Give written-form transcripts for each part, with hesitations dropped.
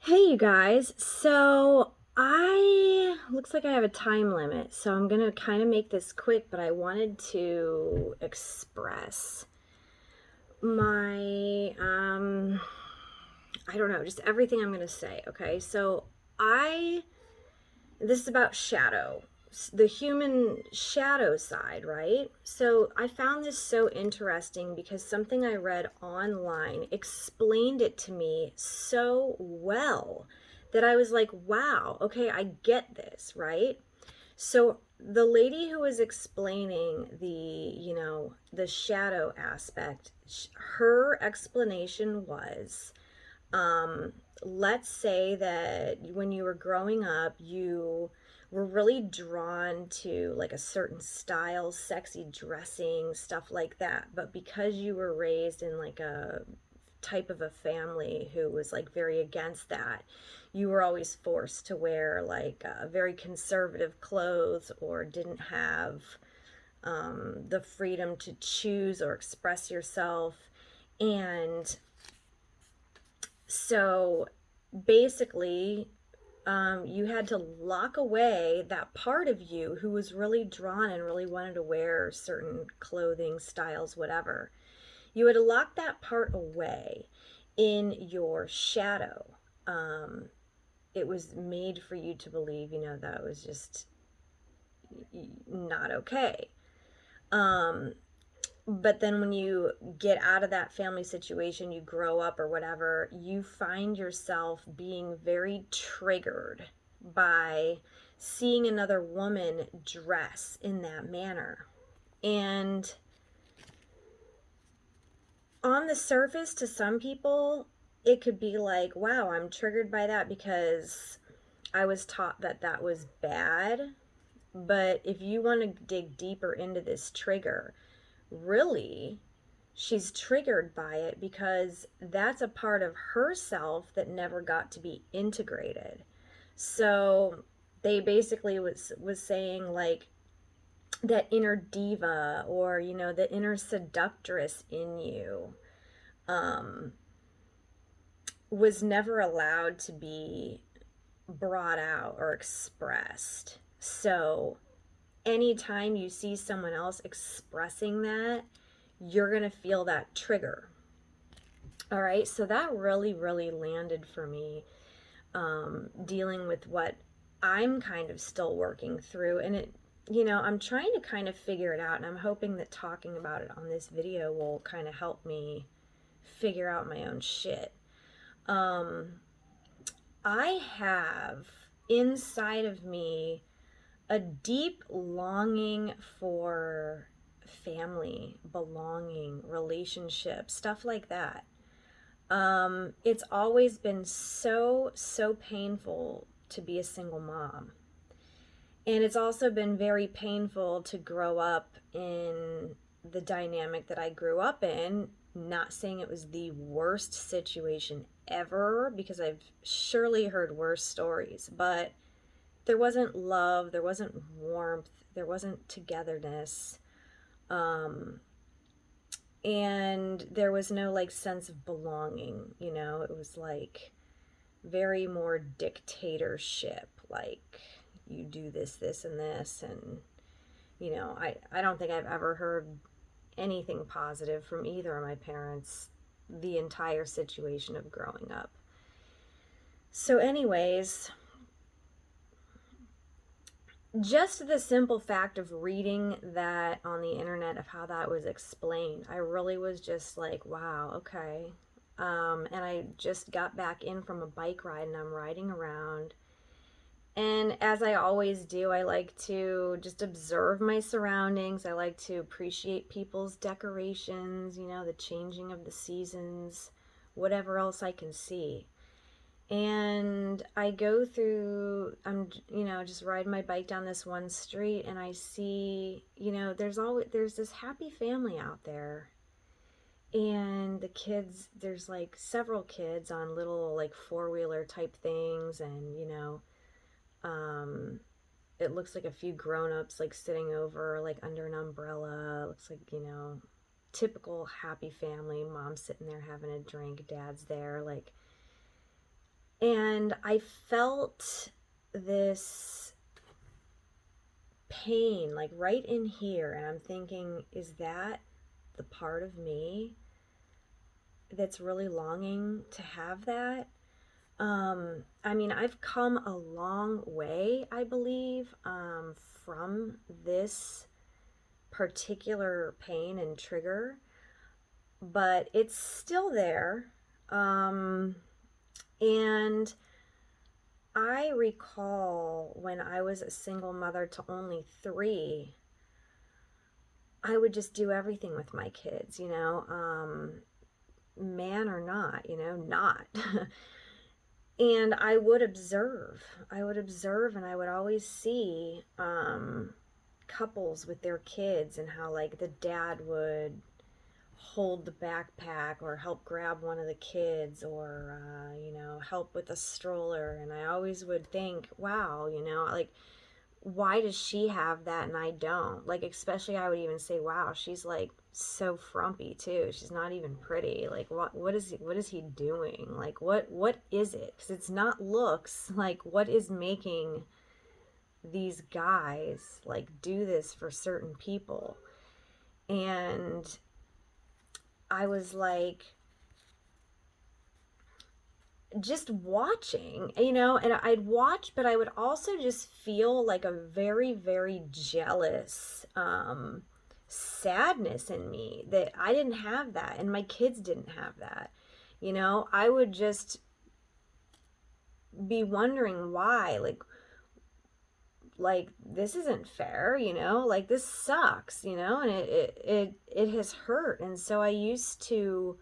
Hey, you guys. Looks like I have a time limit, so I'm gonna kind of make this quick, but I wanted to express my, I don't know, just everything I'm gonna say, okay? This is about shadow, the human shadow side, right? So I found this so interesting because something I read online explained it to me so well that I was like, wow, okay, I get this, right? So the lady who was explaining the shadow aspect, her explanation was let's say that when you were growing up, you were really drawn to like a certain style, sexy dressing, stuff like that. But because you were raised in like a type of a family who was like very against that, you were always forced to wear like very conservative clothes or didn't have the freedom to choose or express yourself. And so basically, you had to lock away that part of you who was really drawn and really wanted to wear certain clothing styles, whatever. You had to lock that part away in your shadow. Um, it was made for you to believe, that was just not okay. Um, but then when you get out of that family situation, you grow up or whatever, you find yourself being very triggered by seeing another woman dress in that manner. And on the surface, to some people, it could be like, wow, I'm triggered by that because I was taught that that was bad. But if you want to dig deeper into this trigger, really, she's triggered by it because that's a part of herself that never got to be integrated. So they basically was saying like that inner diva, or the inner seductress in you um was never allowed to be brought out or expressed. So anytime you see someone else expressing that, you're going to feel that trigger. All right, so that really, really landed for me, dealing with what I'm kind of still working through. And I'm trying to kind of figure it out, and I'm hoping that talking about it on this video will kind of help me figure out my own shit. Um, I have inside of me a deep longing for family, belonging, relationships, stuff like that. It's always been so painful to be a single mom. And it's also been very painful to grow up in the dynamic that I grew up in. Not saying it was the worst situation ever, because I've surely heard worse stories, but there wasn't love, there wasn't warmth, there wasn't togetherness. Um, and there was no like sense of belonging. It was like very more dictatorship, like you do this and this. And I don't think I've ever heard anything positive from either of my parents the entire situation of growing up. So anyways, just the simple fact of reading that on the internet of how that was explained, I really was just like, wow, okay. And I just got back in from a bike ride, and I'm riding around. And as I always do, I like to just observe my surroundings. I like to appreciate people's decorations, the changing of the seasons, whatever else I can see. And I go through, I'm just riding my bike down this one street, and I see, there's this happy family out there. And the kids, there's like several kids on little like four-wheeler type things. And um it looks like a few grown-ups like sitting over like under an umbrella. It looks like, typical happy family. Mom's sitting there having a drink, dad's there, like. And I felt this pain like right in here, and I'm thinking, is that the part of me that's really longing to have that? I mean, I've come a long way, I believe, from this particular pain and trigger, but it's still there. Um, and I recall when I was a single mother to only three, I would just do everything with my kids, man or not, not. And I would observe. I would observe, and I would always see couples with their kids, and how, like, the dad would hold the backpack or help grab one of the kids, or, help with a stroller. And I always would think, wow, like, why does she have that and I don't? Like, especially I would even say, wow, she's like so frumpy too. She's not even pretty. Like, what is he doing? Like, what is it? Because it's not looks. Like, what is making these guys like do this for certain people? And I was like, just watching, and I'd watch, but I would also just feel like a very, very jealous sadness in me that I didn't have that, and my kids didn't have that. I would just be wondering why, like this isn't fair, like this sucks, and it has hurt. And so I used to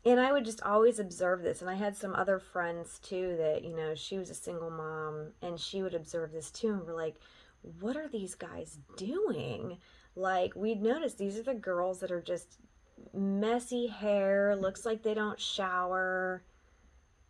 and I would just always observe this. And I had some other friends too that, she was a single mom, and she would observe this too. And we're like, what are these guys doing? Like, we'd noticed these are the girls that are just messy hair, looks like they don't shower,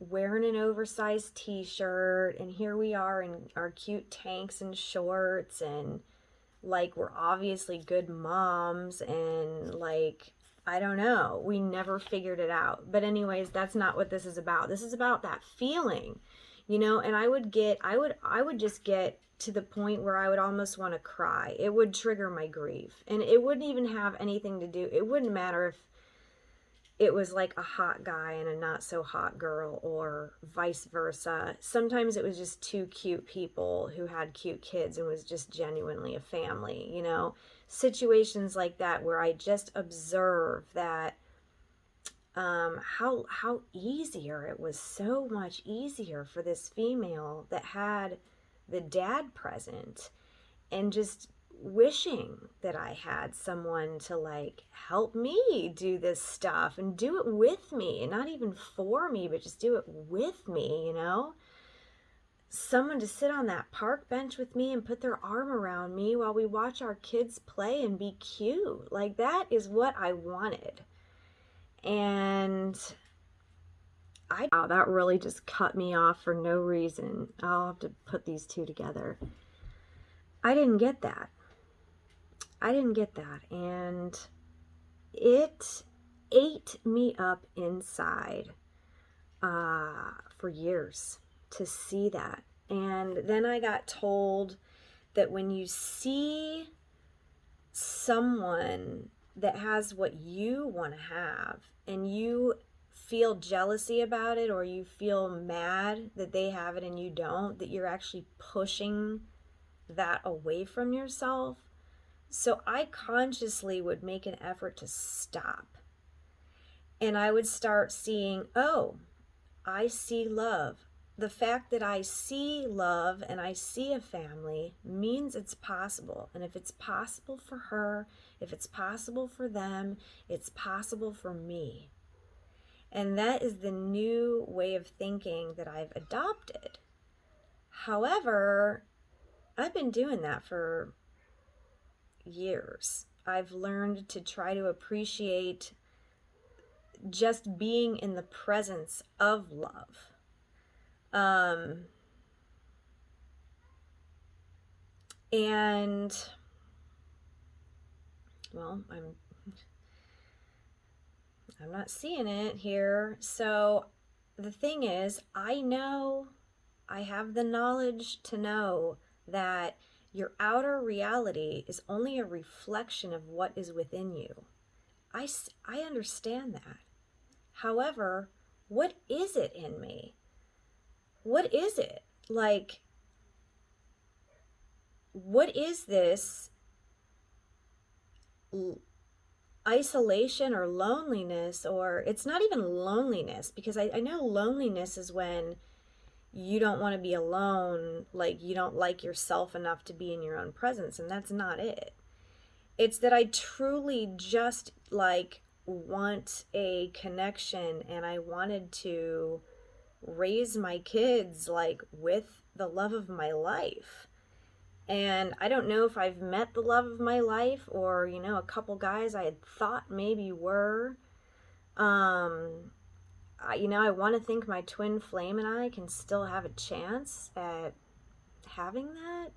wearing an oversized t-shirt. And here we are in our cute tanks and shorts. And like, we're obviously good moms. And like, I don't know. We never figured it out. But anyways, that's not what this is about. This is about that feeling, and I would just get to the point where I would almost want to cry. It would trigger my grief. And it wouldn't even have anything to do. It wouldn't matter if it was like a hot guy and a not so hot girl, or vice versa. Sometimes it was just two cute people who had cute kids and was just genuinely a family, situations like that, where I just observe that how easier it was, so much easier for this female that had the dad present, and just wishing that I had someone to like help me do this stuff and do it with me, and not even for me, but just do it with me, someone to sit on that park bench with me and put their arm around me while we watch our kids play and be cute. Like, that is what I wanted. And wow, that really just cut me off for no reason. I'll have to put these two together. I didn't get that. And it ate me up inside for years to see that. And then I got told that when you see someone that has what you want to have, and you feel jealousy about it, or you feel mad that they have it and you don't, that you're actually pushing that away from yourself. So I consciously would make an effort to stop. And I would start seeing, oh, I see love. The fact that I see love and I see a family means it's possible. And if it's possible for her, if it's possible for them, it's possible for me. And that is the new way of thinking that I've adopted. However, I've been doing that for years. I've learned to try to appreciate just being in the presence of love. And well, I'm not seeing it here. So the thing is, I have the knowledge to know that your outer reality is only a reflection of what is within you. I understand that. However, what is it in me? What is it? Like, what is this isolation or loneliness? Or it's not even loneliness, because I know loneliness is when you don't want to be alone, like you don't like yourself enough to be in your own presence, and that's not it. It's that I truly just like want a connection, and I wanted to raise my kids like with the love of my life. And I don't know if I've met the love of my life, or a couple guys I had thought maybe were. I want to think my twin flame and I can still have a chance at having that.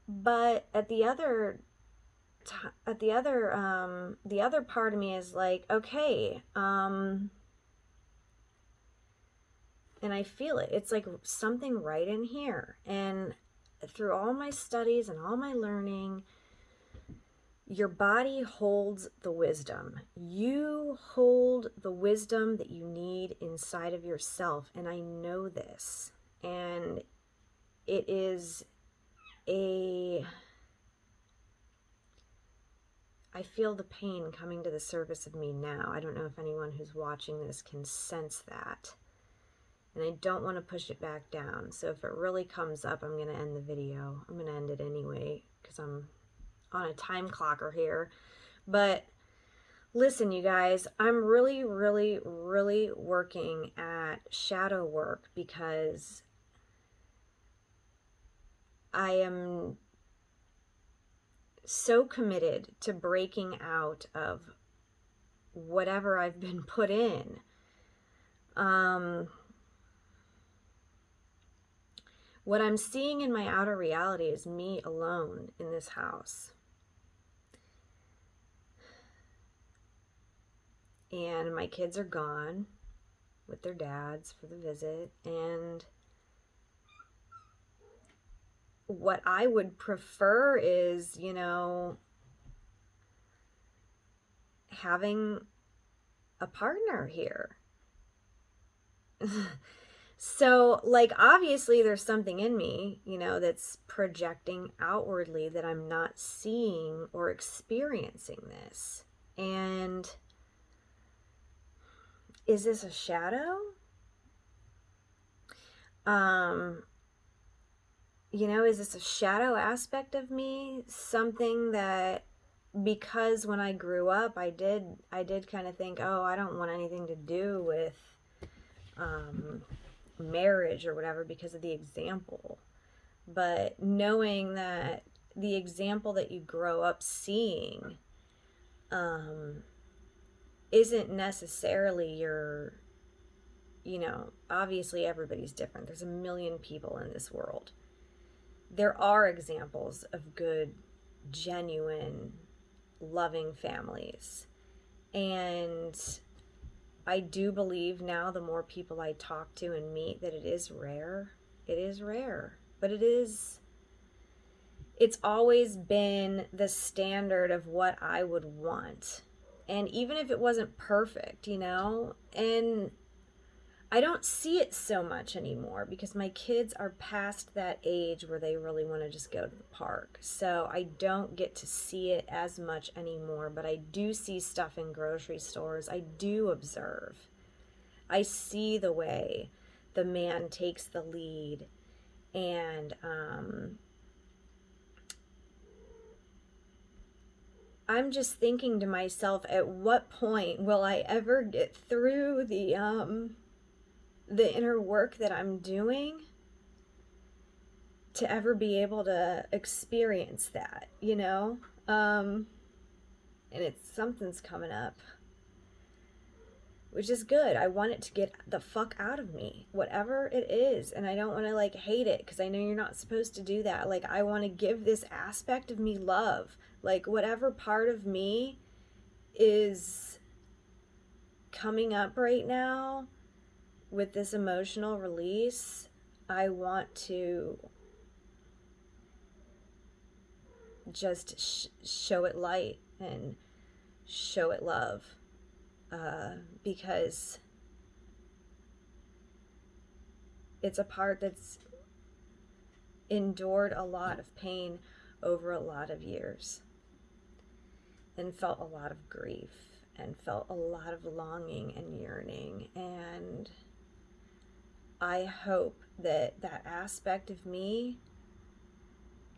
But the other part of me is like, okay, and I feel it. It's like something right in here. And through all my studies and all my learning, your body holds the wisdom. You hold the wisdom that you need inside of yourself. And I know this. And it is I feel the pain coming to the surface of me now. I don't know if anyone who's watching this can sense that. And I don't want to push it back down. So if it really comes up, I'm going to end the video. I'm going to end it anyway because I'm on a time clocker here. But listen, you guys, I'm really, really, really working at shadow work because I am so committed to breaking out of whatever I've been put in. What I'm seeing in my outer reality is me alone in this house. And my kids are gone with their dads for the visit. And what I would prefer is, having a partner here. So, like, obviously there's something in me, that's projecting outwardly that I'm not seeing or experiencing this. And is this a shadow? Is this a shadow aspect of me? Something that, because when I grew up, I did kind of think, oh, I don't want anything to do with marriage or whatever because of the example. But knowing that the example that you grow up seeing isn't necessarily your, obviously everybody's different. There's a million people in this world. There are examples of good, genuine, loving families. And I do believe now, the more people I talk to and meet, that it is rare. It is rare. But it's always been the standard of what I would want. And even if it wasn't perfect, and I don't see it so much anymore because my kids are past that age where they really want to just go to the park. So I don't get to see it as much anymore, but I do see stuff in grocery stores. I do observe. I see the way the man takes the lead. And I'm just thinking to myself, at what point will I ever get through the inner work that I'm doing to ever be able to experience that, and something's coming up, which is good. I want it to get the fuck out of me, whatever it is. And I don't want to like hate it, because I know you're not supposed to do that. Like, I want to give this aspect of me love. Like, whatever part of me is coming up right now, with this emotional release, I want to just show it light and show it love, because it's a part that's endured a lot of pain over a lot of years and felt a lot of grief and felt a lot of longing and yearning. And I hope that that aspect of me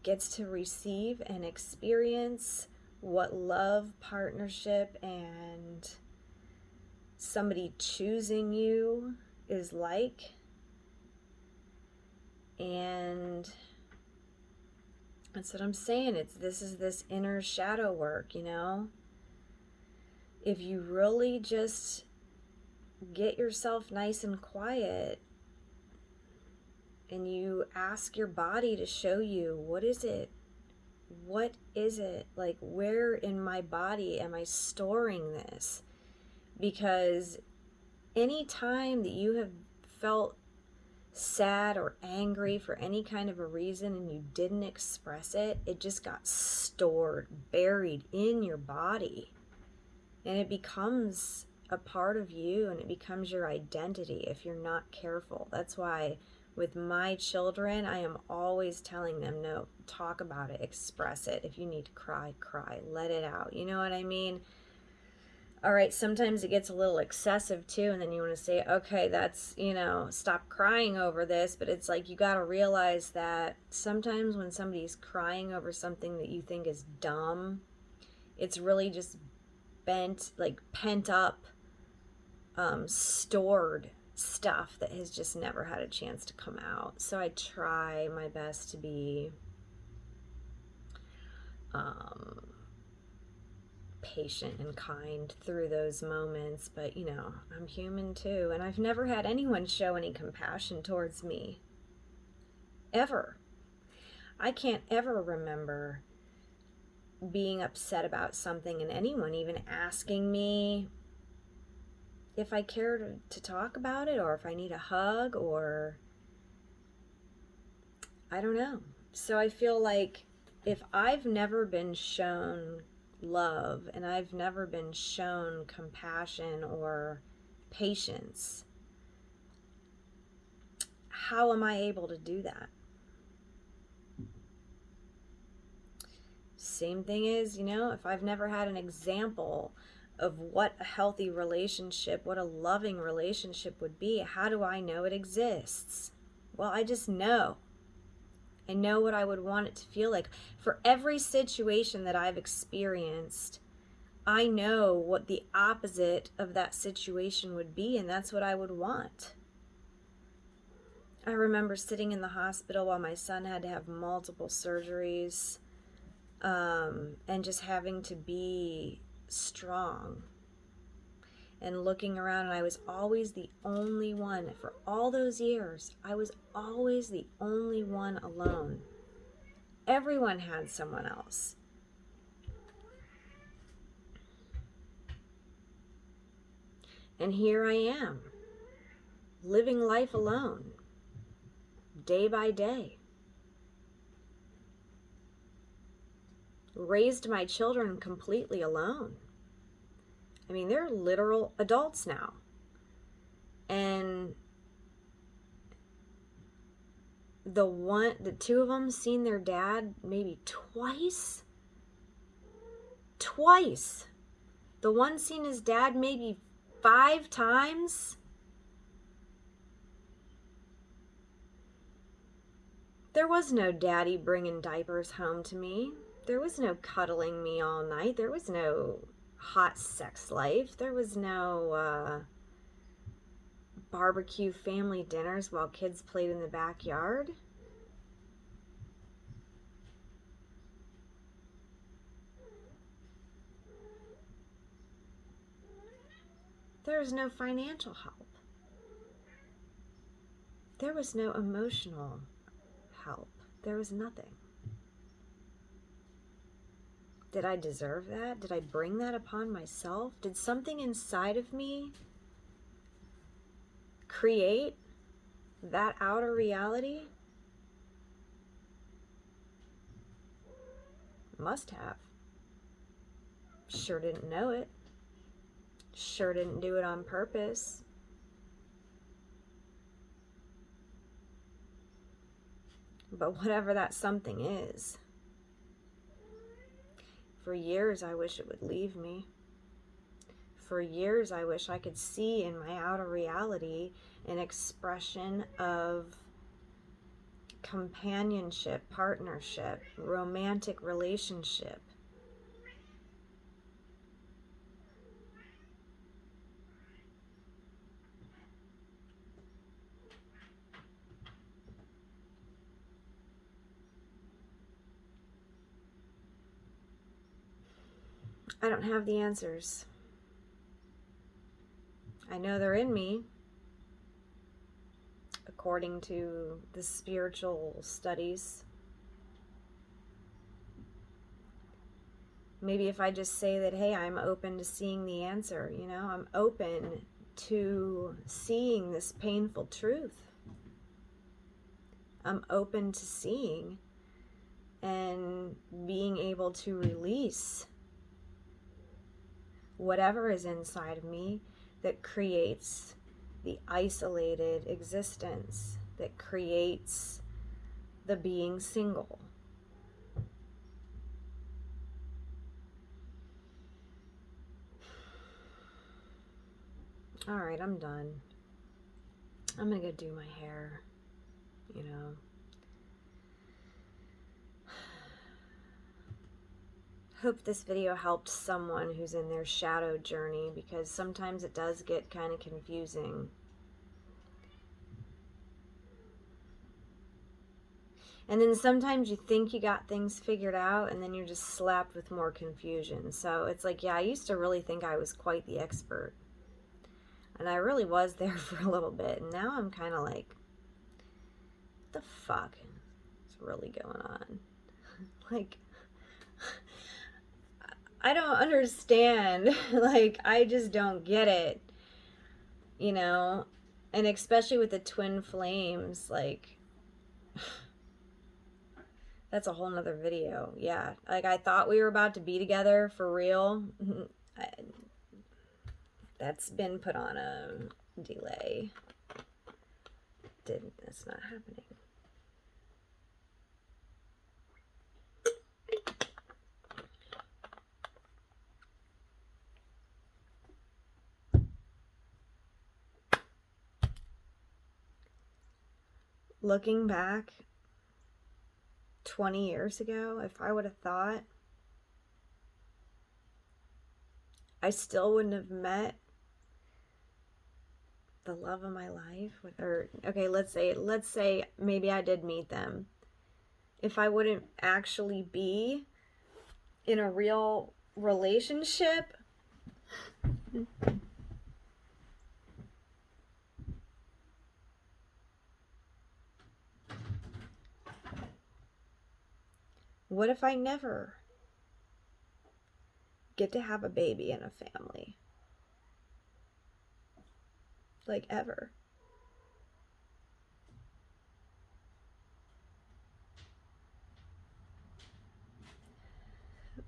gets to receive and experience what love, partnership, and somebody choosing you is like. And that's what I'm saying. This is this inner shadow work, you know? If you really just get yourself nice and quiet and you ask your body to show you, what is it? What is it? Like, where in my body am I storing this? Because any time that you have felt sad or angry for any kind of a reason and you didn't express it, it just got stored, buried in your body. And it becomes a part of you and it becomes your identity if you're not careful. That's why with my children, I am always telling them, no, talk about it, express it. If you need to cry, cry, let it out. You know what I mean? All right, sometimes it gets a little excessive too, and then you want to say, okay, that's, you know, stop crying over this. But it's like, you got to realize that sometimes when somebody's crying over something that you think is dumb, it's really just pent up, stored stuff that has just never had a chance to come out. So I try my best to be patient and kind through those moments, but you know, I'm human too, and I've never had anyone show any compassion towards me, ever. I can't ever remember being upset about something and anyone even asking me if I care to talk about it, or if I need a hug, or I don't know. So I feel like if I've never been shown love and I've never been shown compassion or patience, how am I able to do that? Same thing is, you know, if I've never had an example of what a healthy relationship, what a loving relationship would be, how do I know it exists? Well, I just know. I know what I would want it to feel like. For every situation that I've experienced, I know what the opposite of that situation would be, and that's what I would want. I remember sitting in the hospital while my son had to have multiple surgeries, and just having to be strong and looking around, and I was always the only one. For all those years, I was always the only one alone. Everyone had someone else. And here I am, living life alone, day by day. Raised my children completely alone. I mean, they're literal adults now. And the two of them seen their dad maybe twice. Twice. The one seen his dad maybe 5 times. There was no daddy bringing diapers home to me. There was no cuddling me all night. There was no hot sex life. There was no barbecue family dinners while kids played in the backyard. There was no financial help. There was no emotional help. There was nothing. Did I deserve that? Did I bring that upon myself? Did something inside of me create that outer reality? Must have. Sure didn't know it. Sure didn't do it on purpose. But whatever that something is, for years I wish it would leave me. For years I wish I could see in my outer reality an expression of companionship, partnership, romantic relationship. I don't have the answers. I know they're in me, according to the spiritual studies. Maybe if I just say that, hey, I'm open to seeing the answer, you know, I'm open to seeing this painful truth. I'm open to seeing and being able to release whatever is inside of me that creates the isolated existence, that creates the being single. All right, I'm done. I'm gonna go do my hair, you know. Hope this video helped someone who's in their shadow journey, because sometimes it does get kind of confusing. And then sometimes you think you got things figured out, and then you're just slapped with more confusion. So it's like, yeah, I used to really think I was quite the expert. And I really was there for a little bit. And now I'm kind of like, what the fuck is really going on? Like, I don't understand. Like, I just don't get it. You know? And especially with the twin flames, like, that's a whole nother video. Yeah. Like, I thought we were about to be together for real. That's been put on a delay. That's not happening. Looking back 20 years ago, if I would have thought, I still wouldn't have met the love of my life. Or okay, let's say maybe I did meet them. If I wouldn't actually be in a real relationship, what if I never get to have a baby and a family? Like, ever.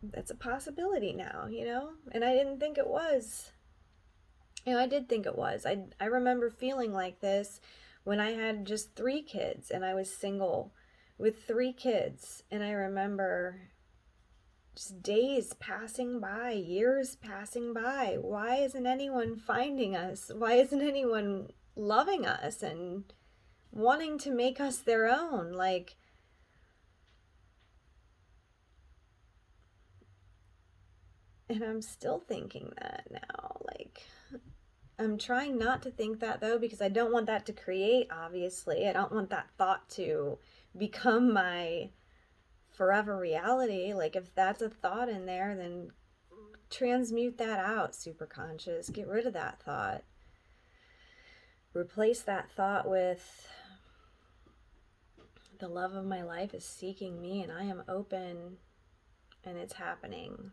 That's a possibility now, you know? And I didn't think it was. You know, I did think it was. I remember feeling like this when I had just 3 kids and I was single with 3 kids. And I remember just days passing by, years passing by. Why isn't anyone finding us? Why isn't anyone loving us and wanting to make us their own? Like, and I'm still thinking that now. Like, I'm trying not to think that, though, because I don't want that to create, obviously. I don't want that thought to become my forever reality. Like, if that's a thought in there, then transmute that out, superconscious. Get rid of that thought. Replace that thought with, the love of my life is seeking me, and I am open, and it's happening.